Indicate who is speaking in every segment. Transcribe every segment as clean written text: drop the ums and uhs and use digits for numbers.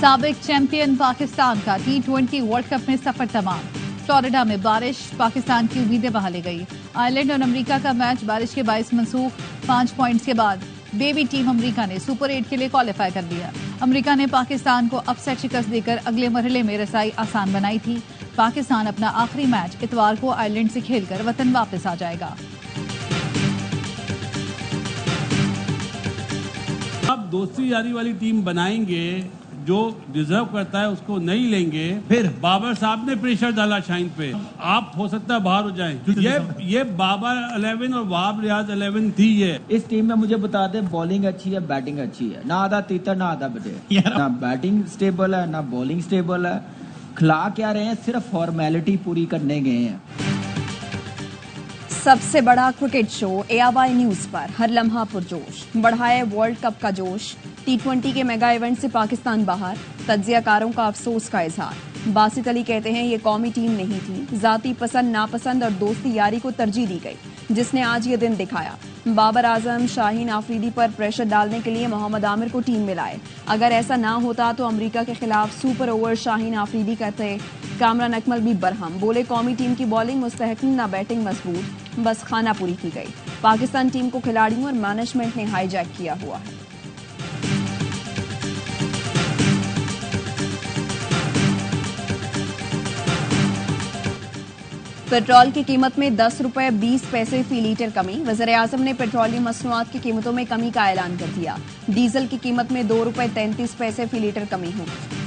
Speaker 1: साबिक चैंपियन पाकिस्तान का T20 world cup में सफर तमाम। फ्लोरिडा में बारिश पाकिस्तान की उम्मीदें बहा ले गई। आयरलैंड और अमेरिका का मैच बारिश के बायस मनसूख। 5 पॉइंट्स के बाद बेबी टीम अमेरिका ने सुपर 8 के लिए क्वालिफाई कर लिया। अमेरिका ने पाकिस्तान को अपसेट शिकस्त देकर अगले मरहले में रसाई आसान बनाई थी। पाकिस्तान अपना आखिरी मैच इतवार को आयरलैंड से खेलकर वतन वापस आ जाएगा।
Speaker 2: अब दोस्ती यारी वाली टीम बनाएंगे, जो डिजर्व करता है उसको नहीं लेंगे। फिर बाबर साहब ने प्रेशर डाला शाहीन पे, आप हो सकता है बाहर हो जाएं। ये बाबर 11 और वहाब रियाज 11 थी। ये
Speaker 3: इस टीम में मुझे बता दे, बॉलिंग अच्छी है, बैटिंग अच्छी है, ना आधा तीतर ना आधा बटे। ना बैटिंग स्टेबल है ना बॉलिंग स्टेबल है। खिला क्या रहे हैं, सिर्फ फॉर्मेलिटी पूरी करने गए हैं।
Speaker 4: सबसे बड़ा क्रिकेट शो AIY न्यूज पर हर लम्हा पुरजोश, बढ़ाए वर्ल्ड कप का जोश। T20 के मेगा इवेंट से पाकिस्तान बाहर, तज्जियाकारों का अफसोस का इजहार। बासित अली कहते हैं ये कौमी टीम नहीं थी, जाती पसंद नापसंद और दोस्ती यारी को तरजीह दी गई, जिसने आज ये दिन दिखाया। बाबर आजम शाहीन आफरीदी पर प्रेशर डालने के लिए मोहम्मद आमिर को टीम में लाए। अगर ऐसा ना होता तो अमेरिका के खिलाफ सुपर ओवर शाहीन आफरीदी करते। कामरान अकमल भी बरहम बोले, कौमी टीम की बॉलिंग मुस्तहकम ना बैटिंग मजबूत, बस खाना पूरी की गई। पाकिस्तान टीम को खिलाड़ियों और मैनेजमेंट ने हाईजैक किया हुआ है। पेट्रोल की कीमत में 10 रुपए 20 पैसे फी लीटर कमी। वज़ीर-ए-आज़म ने पेट्रोलियम मसनूआत की कीमतों में कमी का ऐलान कर दिया। डीजल की कीमत में 2 रुपए 33 पैसे फी लीटर कमी होगी।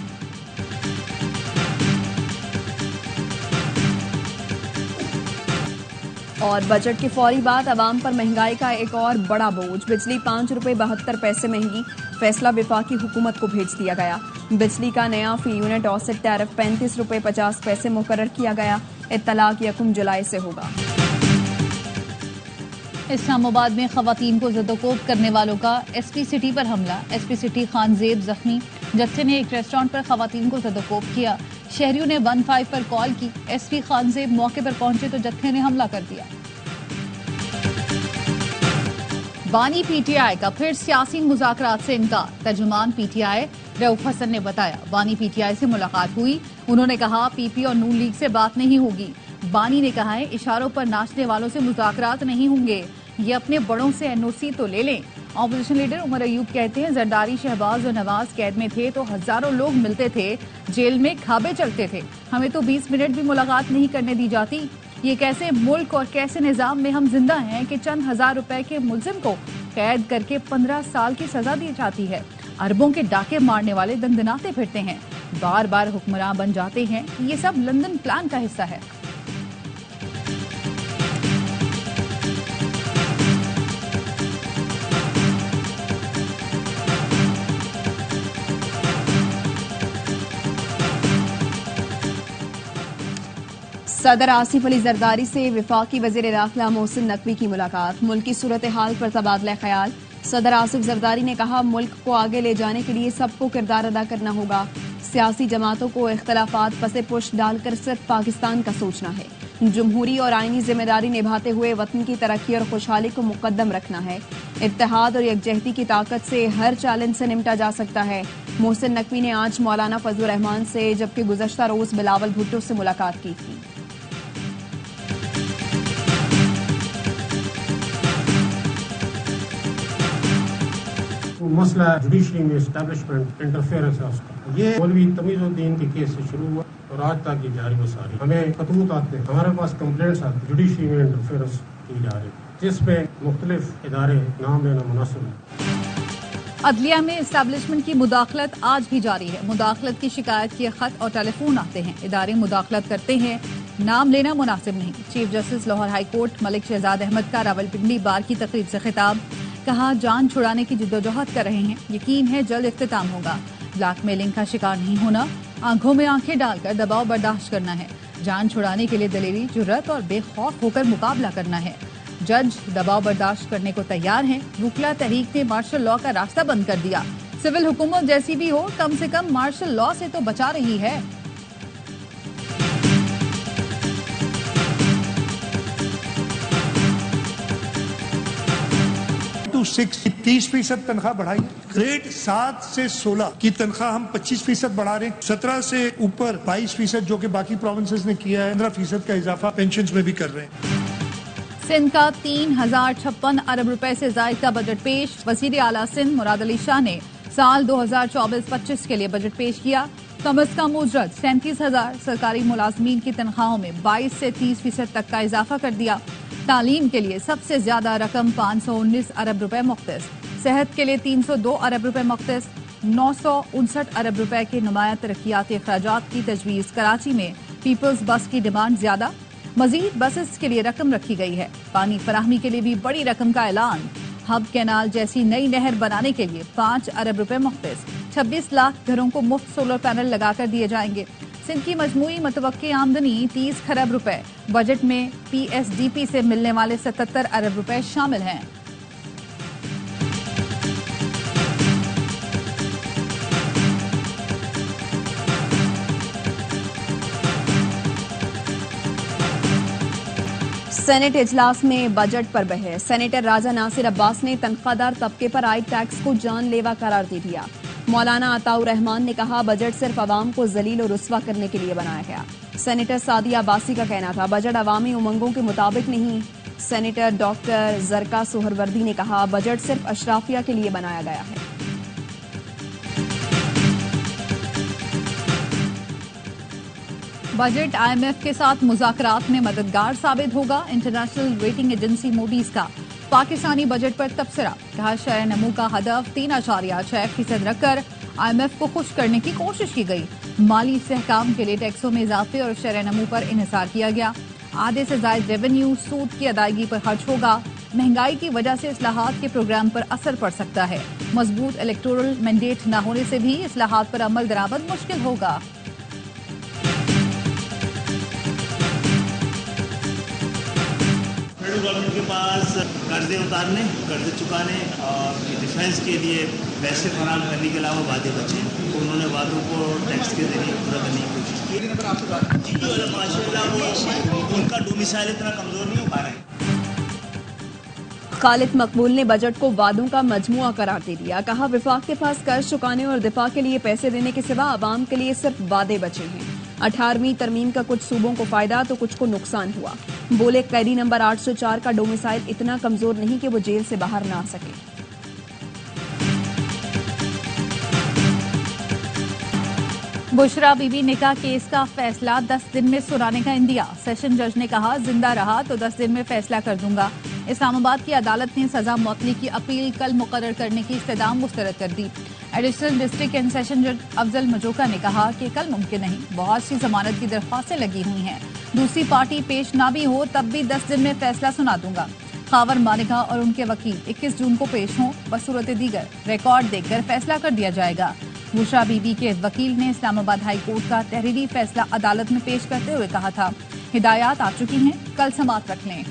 Speaker 4: और बजट के फौरी बाद अवाम पर महंगाई का एक और बड़ा बोझ। बिजली 5 रुपए 72 पैसे महंगी, फैसला विफाकी हुकूमत को भेज दिया गया। बिजली का नया फी यूनिट औसत टैरिफ 35 रुपए 50 पैसे मुकर्रर किया गया। इत्तलाक 1 जुलाई से होगा।
Speaker 1: इस्लामाबाद में खवातीन को ज़दोकोब करने वालों का SP सिटी पर हमला। SP सिटी खानजेब जख्मी। जत्थे ने एक रेस्टोरेंट पर खवातीन को ज़दोकोब किया। शहरियों ने 15 पर कॉल की। SP खानजेब मौके पर पहुंचे तो जत्थे ने हमला कर दिया। बानी PTI का फिर सियासी मुज़ाकरात से इनकार। तर्जुमान PTI रऊफ हसन ने बताया, बानी PTI से मुलाकात हुई। उन्होंने कहा PP और नून लीग से बात नहीं होगी। बानी ने कहा है, इशारों पर नाचने वालों से मुज़ाकरात नहीं होंगे, ये अपने बड़ों से NOC तो ले लें। ऑपोजिशन लीडर उमर अयूब कहते हैं, जरदारी शहबाज और नवाज कैद में थे तो हजारों लोग मिलते थे, जेल में खाबे चलते थे। हमें तो 20 मिनट भी मुलाकात नहीं करने दी जाती। ये कैसे मुल्क और कैसे निजाम में हम जिंदा हैं कि चंद हजार रुपए के मुलजिम को कैद करके 15 साल की सजा दी जाती है। अरबों के डाके मारने वाले दंदनाते फिरते हैं, बार बार हुक्मरान बन जाते हैं। ये सब लंदन प्लान का हिस्सा है।
Speaker 4: सदर आसिफ अली जरदारी से वफाकी वज़ीर दाखिला मोहसिन नकवी की मुलाकात। मुल्क की सूरत हाल पर तबादला ख्याल। सदर आसिफ जरदारी ने कहा, मुल्क को आगे ले जाने के लिए सबको किरदार अदा करना होगा। सियासी जमातों को इख्तलाफात पसे पुष्ट डालकर सिर्फ पाकिस्तान का सोचना है। जमहूरी और आईनी जिम्मेदारी निभाते हुए वतन की तरक्की और खुशहाली को मुकद्दम रखना है। इत्तेहाद और यकजहती की ताकत से हर चैलेंज से निपटा जा सकता है। मोहसिन नकवी ने आज मौलाना फजलुर रहमान से जबकि गुज़श्ता रोज बिलावल भुट्टो से मुलाकात की थी।
Speaker 5: मसला जुडिशरी में एस्टैब्लिशमेंट इंटरफेरेंस है उसका, ये मौलवी तमीजुद्दीन के केस से शुरू हुआ और आज तक ये जारी व सारी। हमें खतूत आते हैं, हमारे पास कंप्लेंट्स आते, जुडिशरी में इंटरफेरेंस की जा रही, जिसपे मुख्तलिफ इदारे नाम लेना मुनासिब है।
Speaker 1: अदलिया में एस्टैब्लिशमेंट की मुदाखलत आज भी जारी है। मुदाखलत की शिकायत के खत और टेलीफोन आते हैं, इदारे मुदाखलत करते हैं, नाम लेना मुनासिब नहीं। Chief justice Lahore high court Malik Shahzad Ahmad का रावलपिंडी बार की तकरीब से खिताब। कहा, जान छुड़ाने की जिद्दोजहद कर रहे हैं, यकीन है जल्द इख्तिताम होगा। ब्लैकमेलिंग का शिकार नहीं होना, आंखों में आंखें डालकर दबाव बर्दाश्त करना है। जान छुड़ाने के लिए दलेरी, जुर्रत और बेखौफ होकर मुकाबला करना है। जज दबाव बर्दाश्त करने को तैयार हैं। वुकला तहरीक ने मार्शल लॉ का रास्ता बंद कर दिया। सिविल हुकूमत जैसी भी हो, कम से कम मार्शल लॉ से तो बचा रही है।
Speaker 6: 6 30% तनख्वाह बढ़ाई है। ग्रेड 7 से 16 की तनख्वाह हम 25% बढ़ा रहे हैं। 17 से ऊपर 22% जो कि बाकी प्रोविंसेस ने किया है, 15% का इजाफा पेंशन में भी कर रहे हैं।
Speaker 1: सिंध का 3056 अरब रुपए से जायद का बजट पेश। वजीर आला सिंध मुराद अली शाह ने साल 2024-25 के लिए बजट पेश किया। कम अज कम उजरत 37,000, सरकारी मुलाजमीन की तनख्वाहों में 22 से 30% तक का इजाफा कर दिया। तालीम के लिए सबसे ज्यादा रकम 519 अरब रुपए मुख्तस, सेहत के लिए 302 अरब रुपए मुख्तस, 959 अरब रुपए के नुमाया तरक्याती अखराजात की तजवीज। कराची में पीपल्स बस की डिमांड ज्यादा, मजीद बसेस के लिए रकम रखी गई है। पानी फराहमी के लिए भी बड़ी रकम का ऐलान। हब कैनाल जैसी नई नहर बनाने के लिए 5 अरब रुपए मुख्तस, 26 लाख घरों को मुफ्त सोलर पैनल लगाकर दिए जाएंगे। सिंध की मजमूई मतवक्की आमदनी 30 खरब रुपए। बजट में PSDP से मिलने वाले 77 अरब रुपए शामिल हैं।
Speaker 4: सेनेट इजलास में बजट पर बहस। सेनेटर राजा नासिर अब्बास ने तनख्वाहदार तबके पर आयद टैक्स को जानलेवा करार दे दिया। मौलाना अताउर रहमान ने कहा बजट सिर्फ अवाम को जलील और रुस्वा करने के लिए बनाया गया। सेनेटर सादिया अब्बासी का कहना था बजट अवामी उमंगों के मुताबिक नहीं। सेनेटर डॉक्टर जरका सोहरवर्दी ने कहा बजट सिर्फ अशराफिया के लिए बनाया गया है।
Speaker 1: बजट IMF के साथ मुज़ाकरात में मददगार साबित होगा। इंटरनेशनल रेटिंग एजेंसी मूडीज का पाकिस्तानी बजट पर तबसरा। कहा शरह नमू का हदफ 3.6% रखकर IMF को खुश करने की कोशिश की गई। माली इस्तेहकाम के लिए टैक्सों में इजाफे और शरह नमू पर इन्हिसार किया गया। आधे से ज्यादा रेवेन्यू सूद की अदायगी पर खर्च होगा। महंगाई की वजह से इस्लाहात के प्रोग्राम पर असर पड़ सकता है। मजबूत इलेक्टोरल मैंडेट न होने से भी इस्लाहात पर अमल दरामद मुश्किल होगा।
Speaker 7: गवर्नमेंट के पास कर्जे उतारने, कर्जे चुकाने और डिफेंस के लिए पैसे फराहम करने के अलावा वादे बचे, तो उन्होंने वादों को टैक्स के जरिए पूरा करने की कोशिश की। जी माशाल्लाह वो उनका डोमिसाइल इतना कमजोर नहीं हो पा रहा है।
Speaker 4: खालिद मकबूल ने बजट को वादों का मजमुआ करार दे दिया। कहा विफाक के पास कर्ज चुकाने और दिफा के लिए पैसे देने के सिवा आवाम के लिए सिर्फ वादे बचे हैं। 18वीं तरमीम का कुछ सूबों को फायदा तो कुछ को नुकसान हुआ। बोले कैदी नंबर 804 का डोमिसाइल इतना कमजोर नहीं कि वो जेल से बाहर ना आ सके।
Speaker 1: बुशरा बीबी निकाह केस का फैसला 10 दिन में सुनाने का इंदिया। सेशन जज ने कहा जिंदा रहा तो 10 दिन में फैसला कर दूंगा। इस्लामाबाद की अदालत ने सजा मौतली की अपील कल मुकर्रर करने की इस्तदाम मुस्तरद कर दी। एडिशनल डिस्ट्रिक्ट एंड सेशन जज अफजल मजोका ने कहा कि कल मुमकिन नहीं, बहुत सी जमानत की दरख्वास्तें लगी हुई हैं। दूसरी पार्टी पेश ना भी हो तब भी 10 दिन में फैसला सुना दूंगा। खावर मालिका और उनके वकील 21 जून को पेश हों, बसूरत दीगर रिकॉर्ड देखकर फैसला कर दिया जाएगा। बुशरा बीबी के वकील ने इस्लामाबाद हाई कोर्ट का तहरीरी फैसला अदालत में पेश करते हुए कहा था हिदायत आ चुकी हैं, कल समाअत रख लें।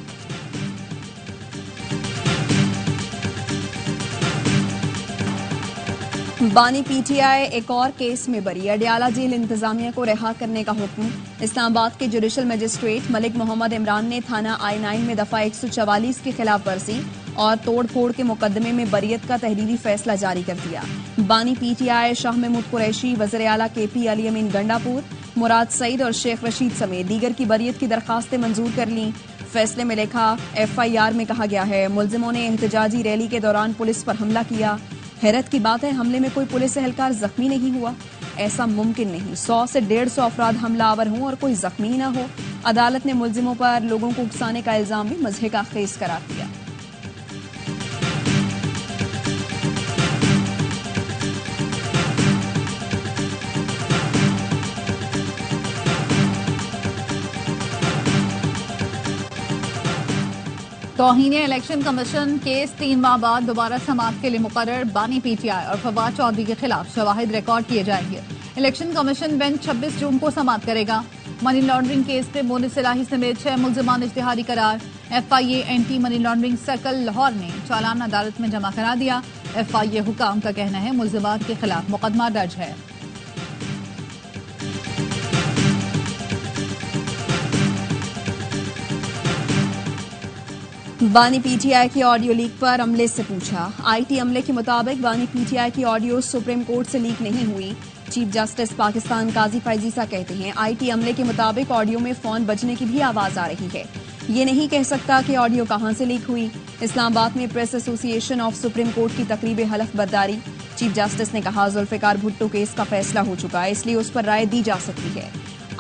Speaker 4: बानी PTI एक और केस में बरी। अडियाला जेल इंतजामिया को रिहा करने का हुक्म। इस्लामाबाद के जुडिशल मजिस्ट्रेट मलिक मोहम्मद इमरान ने थाना I9 में दफा 144 की खिलाफ वर्जी और तोड़ फोड़ के मुकदमे में बरियत का तहरीरी फैसला जारी कर दिया। बानी PTI शाह महमूद कुरैशी, वज़ीर आला KP अली अमीन गंडापुर, मुराद सईद और शेख रशीद समेत दीगर की बरियत की दरखास्तें मंजूर कर लीं। फैसले में लिखा FIR में कहा गया है मुलजिमों ने एहतजाजी रैली के दौरान पुलिस पर हमला किया। हैरत की बात है हमले में कोई पुलिस एहलकार जख्मी नहीं हुआ। ऐसा मुमकिन नहीं, 100 से 150 अफराद हमलावर हों और कोई जख्मी न हो। अदालत ने मुलजिमों पर लोगों को उकसाने का इल्जाम भी मजहे का खेज करार दिया।
Speaker 1: तौहीन इलेक्शन कमीशन केस 3 माह बाद दोबारा समाअत के लिए मुकर्रर। बानी PTI और फवाद चौधरी के खिलाफ शवाहिद रिकॉर्ड किए जाएंगे। इलेक्शन कमीशन बेंच 26 जून को समाअत करेगा। मनी लॉन्ड्रिंग केस में मोनिस इलाही समेत 6 मुलजिमान इश्तिहारी करार। FIA anti money laundering circle Lahore ने चालान अदालत में जमा करा दिया। FIA हुकाम का कहना है मुलजिमान के खिलाफ मुकदमा दर्ज है।
Speaker 4: बानी पीटीआई की ऑडियो लीक पर अमले से पूछा। आईटी अमले के मुताबिक बानी पीटीआई की ऑडियो सुप्रीम कोर्ट से लीक नहीं हुई। चीफ जस्टिस पाकिस्तान काजी फैजीसा कहते हैं आईटी अमले के मुताबिक ऑडियो में फोन बजने की भी आवाज आ रही है। ये नहीं कह सकता कि ऑडियो कहां से लीक हुई। इस्लामाबाद में press association of supreme court की तकरीब हलफ बर्दारी। चीफ जस्टिस ने कहा जुल्फिकार भुट्टो केस का फैसला हो चुका है, इसलिए उस पर राय दी जा सकती है।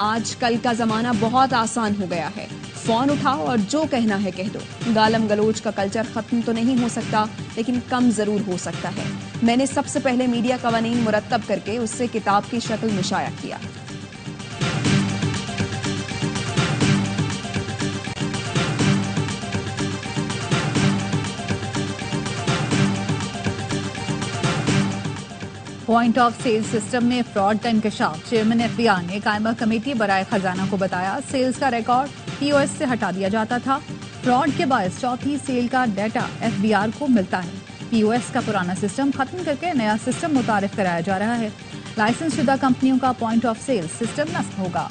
Speaker 4: आज कल का जमाना बहुत आसान हो गया है, फोन उठाओ और जो कहना है कह दो। गालम गलोच का कल्चर खत्म तो नहीं हो सकता, लेकिन कम जरूर हो सकता है। मैंने सबसे पहले मीडिया कवानीन मुरतब करके उससे किताब की शक्ल में शाया किया।
Speaker 1: पॉइंट ऑफ सेल सिस्टम में फ्रॉड का इंकशाफ। चेयरमैन एफबीआर ने कायमा कमेटी बराए खजाना को बताया सेल्स का रिकॉर्ड पीओएस से हटा दिया जाता था। फ्रॉड के बायस चौथी सेल का डाटा एफबीआर को मिलता है। पीओएस का पुराना सिस्टम खत्म करके नया सिस्टम मुतारिफ कराया जा रहा है। लाइसेंस शुदा कंपनियों का पॉइंट ऑफ सेल सिस्टम नस्ब होगा।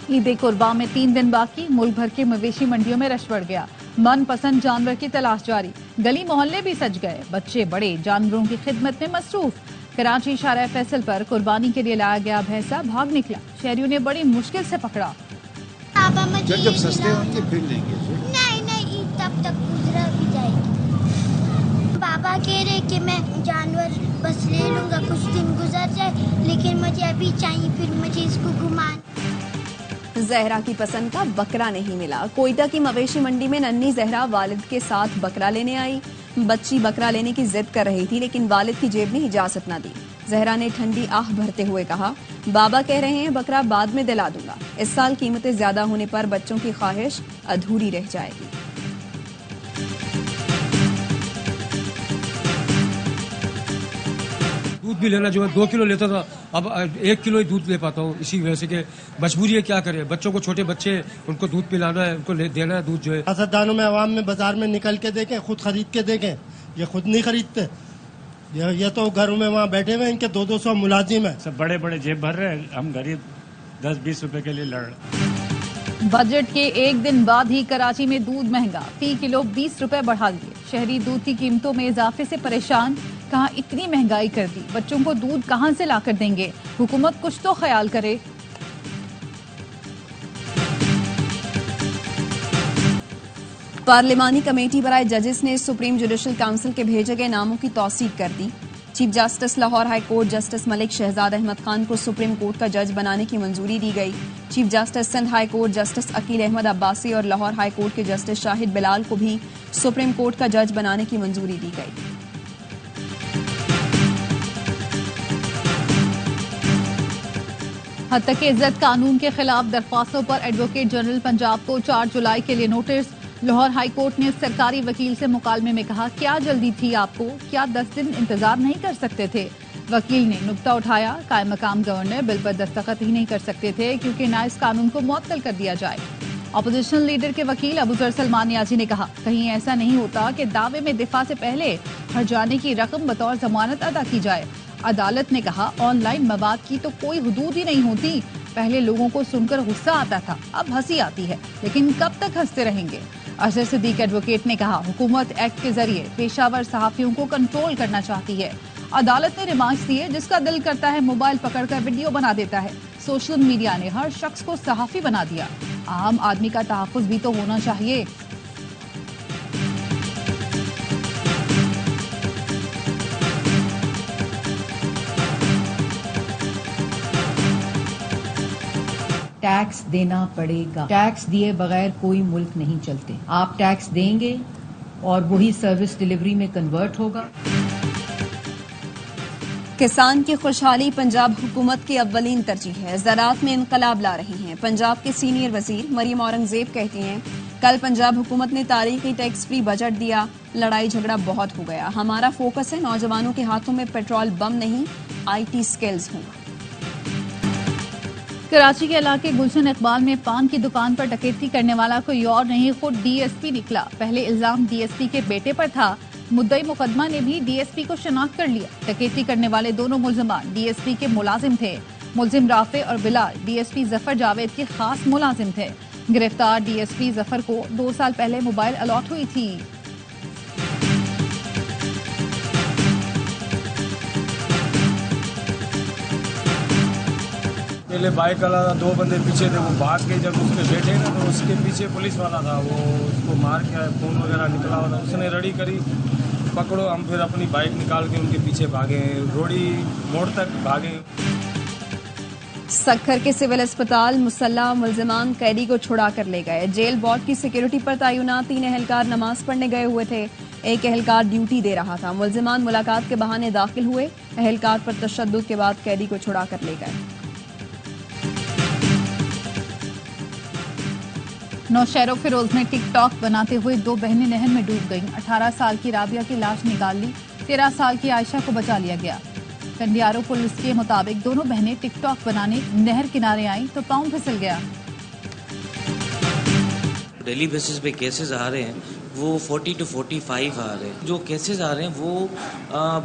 Speaker 1: ईद कुर्बा में 3 दिन बाकी, मुल्क भर के मवेशी मंडियों में रश बढ़ गया। मनपसंद जानवर की तलाश जारी, गली मोहल्ले भी सज गए। बच्चे बड़े जानवरों की खिदमत में मसरूफ। कराची शारा फैसल पर कुर्बानी के लिए लाया गया भैंसा भाग निकला, शहरियों ने बड़ी मुश्किल से पकड़ा।
Speaker 8: जब सस्ते होंगे फिर लेंगे।
Speaker 9: नहीं, तब तक गुजरा भी जाएगी। बाबा कह रहे कि मैं जानवर बस ले लूंगा, कुछ दिन गुजर जाए, लेकिन मुझे अभी चाहिए, फिर मुझे इसको घुमान।
Speaker 4: जहरा की पसंद का बकरा नहीं मिला। कोयटा की मवेशी मंडी में नन्ही जहरा वालिद के साथ बकरा लेने आई। बच्ची बकरा लेने की जिद कर रही थी, लेकिन वालिद की जेब ने इजाजत न दी। जहरा ने ठंडी आह भरते हुए कहा, बाबा कह रहे हैं बकरा बाद में दिला दूंगा। इस साल कीमतें ज्यादा होने पर बच्चों की ख्वाहिश अधूरी रह जाएगी।
Speaker 10: दूध भी लेना जो है 2 किलो लेता था, अब 1 किलो ही दूध ले पाता हूँ। इसी वजह से कि मजबूरी है, क्या करें, बच्चों को, छोटे बच्चे, उनको दूध पिलाना है, उनको देना है दूध जो है।
Speaker 11: सियासतदानों में, आवाम में, बाजार में निकल के देखें, खुद खरीद के देखें, ये खुद नहीं खरीदते। ये तो घरों में वहाँ बैठे हुए, इनके 200 मुलाजिम है।
Speaker 12: सब बड़े बड़े जेब भर रहे हैं, हम गरीब 10-20 रुपए के लिए लड़ रहे।
Speaker 1: बजट के एक दिन बाद ही कराची में दूध महंगा, फी किलो 20 रुपए बढ़ा दिए। शहरी दूध की कीमतों में इजाफे से परेशान, कहा इतनी महंगाई कर दी, बच्चों को दूध कहां से लाकर देंगे, हुकूमत कुछ तो ख्याल करे।
Speaker 4: पार्लिमानी कमेटी बराए जजेस ने सुप्रीम जुडिशल काउंसिल के भेजे गए नामों की तौसीक कर दी। Chief justice Lahore high court justice Malik Shahzad Ahmad Khan को सुप्रीम कोर्ट का जज बनाने की मंजूरी दी गई। Chief justice Sindh high court justice Aqeel Ahmed Abbasi और लाहौर हाई कोर्ट के जस्टिस शाहिद बिलाल को भी सुप्रीम कोर्ट का जज बनाने की मंजूरी दी गई।
Speaker 1: हद तक इज्जत कानून के खिलाफ दरख्वास्तों पर एडवोकेट जनरल पंजाब को 4 जुलाई के लिए नोटिस। लाहौर हाई कोर्ट ने सरकारी वकील से मुकालमे में कहा, क्या जल्दी थी आपको, क्या 10 दिन इंतजार नहीं कर सकते थे। वकील ने नुक्ता उठाया, कायम मकाम गवर्नर बिल पर दस्तखत ही नहीं कर सकते थे क्योंकि ना इस कानून को मुअत्तल कर दिया जाए। अपोजिशन लीडर के वकील अबूजर सलमान नियाजी ने कहा, कहीं ऐसा नहीं होता कि दावे में दिफा से पहले हर्जाने की रकम बतौर जमानत अदा की जाए। अदालत ने कहा, ऑनलाइन मवाद की तो कोई हुदूद ही नहीं होती। पहले लोगों को सुनकर गुस्सा आता था, अब हंसी आती है, लेकिन कब तक हंसते रहेंगे। अजहर सिद्दीक एडवोकेट ने कहा, हुकूमत एक्ट के जरिए पेशावर सहाफियों को कंट्रोल करना चाहती है। अदालत ने रिमांड्स दिए, जिसका दिल करता है मोबाइल पकड़कर वीडियो बना देता है। सोशल मीडिया ने हर शख्स को सहाफी बना दिया। आम आदमी का तहफ्फुज भी तो होना चाहिए।
Speaker 13: टैक्स देना पड़ेगा। टैक्स दिए बगैर कोई मुल्क नहीं चलते। आप टैक्स देंगे और वही सर्विस डिलीवरी में कन्वर्ट होगा।
Speaker 4: किसान की खुशहाली पंजाब हुकूमत की अव्वलीन तरजीह है। ज़राअत में इनकलाब ला रही हैं। पंजाब के सीनियर वजीर मरियम औरंगजेब कहती हैं, कल पंजाब हुकूमत ने तारीखी टैक्स फ्री बजट दिया, लड़ाई झगड़ा बहुत हो गया। हमारा फोकस है नौजवानों के हाथों में पेट्रोल बम नहीं, IT स्किल्स हों।
Speaker 1: कराची के इलाके गुलशन इकबाल में पान की दुकान पर डकैती करने वाला कोई और नहीं, खुद DSP निकला। पहले इल्जाम DSP के बेटे पर था। मुद्दई मुकदमा ने भी DSP को शनाख्त कर लिया। डकैती करने वाले दोनों मुल्जमान DSP के मुलाजिम थे। मुलजिम राफे और बिलाल डीएसपी जफर जावेद के खास मुलाजिम थे। गिरफ्तार डीएसपी जफर को 2 साल पहले मोबाइल अलॉट हुई थी।
Speaker 14: पहले बाइक वाला 2 बंदे पीछे थे, वो भाग के जब उसके बैठे ना तो उसके पीछे पुलिस वाला था, वो उसको मार के खून वगैरह निकला हुआ था। उसने रड़ी करी, पकड़ो, हम फिर अपनी बाइक निकाल के उनके पीछे भागे, रोड़ी मोड़ तक भागे।
Speaker 4: सक्खर के सिविल अस्पताल मुसल्ला मुलजिमान कैदी को छुड़ा कर ले गए। जेल बोर्ड की सिक्योरिटी पर तैनात 3 एहलकार नमाज पढ़ने गए हुए थे। एक एहलकार ड्यूटी दे रहा था। मुलजिमान मुलाकात के बहाने दाखिल हुए। एहलकार पर तशद्दुद के बाद कैदी को छुड़ा कर ले गए।
Speaker 1: नौशहरों फिरोज में टिकटॉक बनाते हुए 2 बहनें नहर में डूब गईं। 18 साल की राबिया की लाश निकाल ली, 13 साल की आयशा को बचा लिया गया। कंडियारो पुलिस के मुताबिक दोनों बहनें टिकटॉक बनाने नहर किनारे आईं तो पांव फिसल गया।
Speaker 15: डेली बेसिस पे केसेस आ रहे हैं, वो 40 to 45 आ रहे हैं। जो केसेस आ रहे हैं वो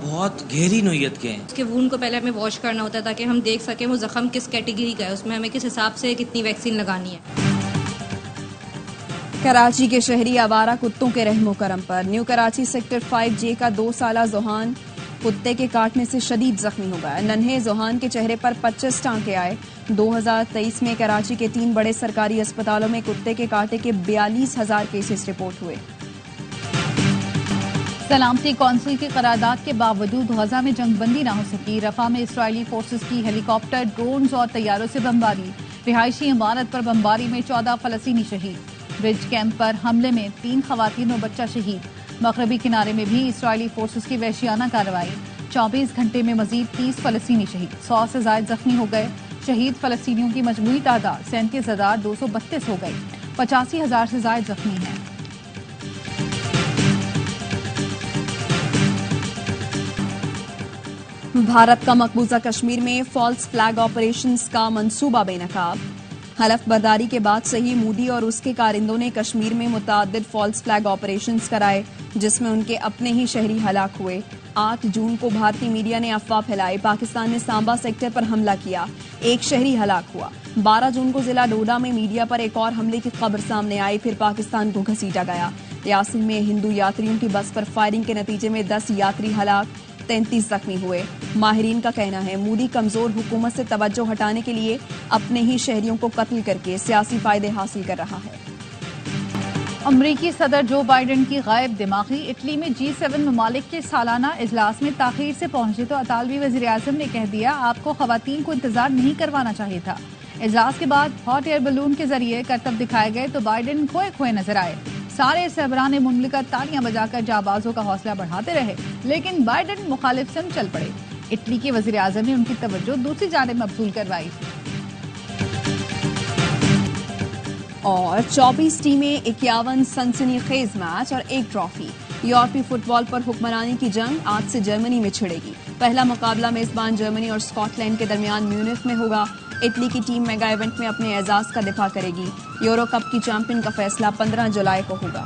Speaker 15: बहुत गहरी नोयत के हैं।
Speaker 16: उसके वूंड को पहले हमें वॉश करना होता है ताकि हम देख सकें वो जख्म किस कैटेगरी का है, उसमें हमें किस हिसाब से कितनी वैक्सीन लगानी है।
Speaker 4: कराची के शहरी आवारा कुत्तों के रहमो करम पर। न्यू कराची सेक्टर 5J का 2 साला जोहान कुत्ते के काटने से शदीद जख्मी हो गया। नन्हे जोहान के चेहरे पर 25 टांके आए। 2023 में कराची के 3 बड़े सरकारी अस्पतालों में कुत्ते के काटे के 42,000 केसेस रिपोर्ट हुए।
Speaker 1: सलामती कौंसिल की करारदाद के बावजूद गजा में जंगबंदी न हो सकी। रफा में इसराइली फोर्सेस की हेलीकॉप्टर, ड्रोन्स और तैयारों से बमबारी। रिहायशी इमारत पर बमबारी में 14 फलस्तीनी शहीद। ब्रिज कैंप पर हमले में 3 खवातीन और बच्चा शहीद। मगरबी किनारे में भी इसराइली फोर्सेस की वहशियाना कार्रवाई। 24 घंटे में मजीद 30 फलस्तीनी शहीद, 100 से ज्यादा जख्मी हो गए। शहीद फलस्तीनियों की मजमूई तादाद 37,232 हो गई। 85,000 से ज्यादा जख्मी हैं।
Speaker 4: भारत का मकबूजा कश्मीर में फॉल्स फ्लैग ऑपरेशंस का मंसूबा बेनकाब। हलफ बर्दारी के बाद से ही मोदी और उसके कारिंदों ने कश्मीर में मुतअद्दिद फॉल्स फ्लैग ऑपरेशंस कराए, जिसमें उनके अपने ही शहरी हलाक हुए। 8 जून को भारतीय मीडिया ने अफवाह फैलाई, पाकिस्तान ने सांबा सेक्टर पर हमला किया, 1 शहरी हलाक हुआ। 12 जून को जिला डोडा में मीडिया पर एक और हमले की खबर सामने आई, फिर पाकिस्तान को घसीटा गया। यासीन में हिंदू यात्रियों की बस पर फायरिंग के नतीजे में 10 यात्री हलाक, 33 जख्मी हुए। माहिरीन का कहना है मोदी कमजोर हुकूमत से तवज्जो हटाने के लिए अपने ही शहरियों को कत्ल करके सियासी फायदे हासिल कर रहा है।
Speaker 1: अमरीकी सदर जो बाइडेन की गायब दिमागी। इटली में G7 ममालिक के सालाना इजलास में ताखीर से पहुंचे तो अतालवी वज़ीर आज़म ने कह दिया आपको खवातीन को इंतजार नहीं करवाना चाहिए था। इजलास के बाद हॉट एयर बलून के जरिए करतब दिखाए गए तो बाइडेन खोए खोए नजर आए। सारे सरबराह मुमलिकत तालियां बजाकर जाबाजों का हौसला बढ़ाते रहे, लेकिन बाइडेन मुखालिफ संग चल पड़े। इटली के वज़ीर आज़म ने उनकी तवज्जो दूसरी जानिब मबसूल करवाई।
Speaker 4: और 24 टीमें, 51 सनसनीखेज मैच और 1 ट्रॉफी। यूरोपीय फुटबॉल पर हुक्मरानी की जंग आज से जर्मनी में छिड़ेगी। पहला मुकाबला मेजबान जर्मनी और स्कॉटलैंड के दरमियान म्यूनिख में होगा। इटली की टीम मेगा इवेंट में अपने एजाज का दिफा करेगी। यूरो कप की चैंपियन का फैसला 15 जुलाई को होगा।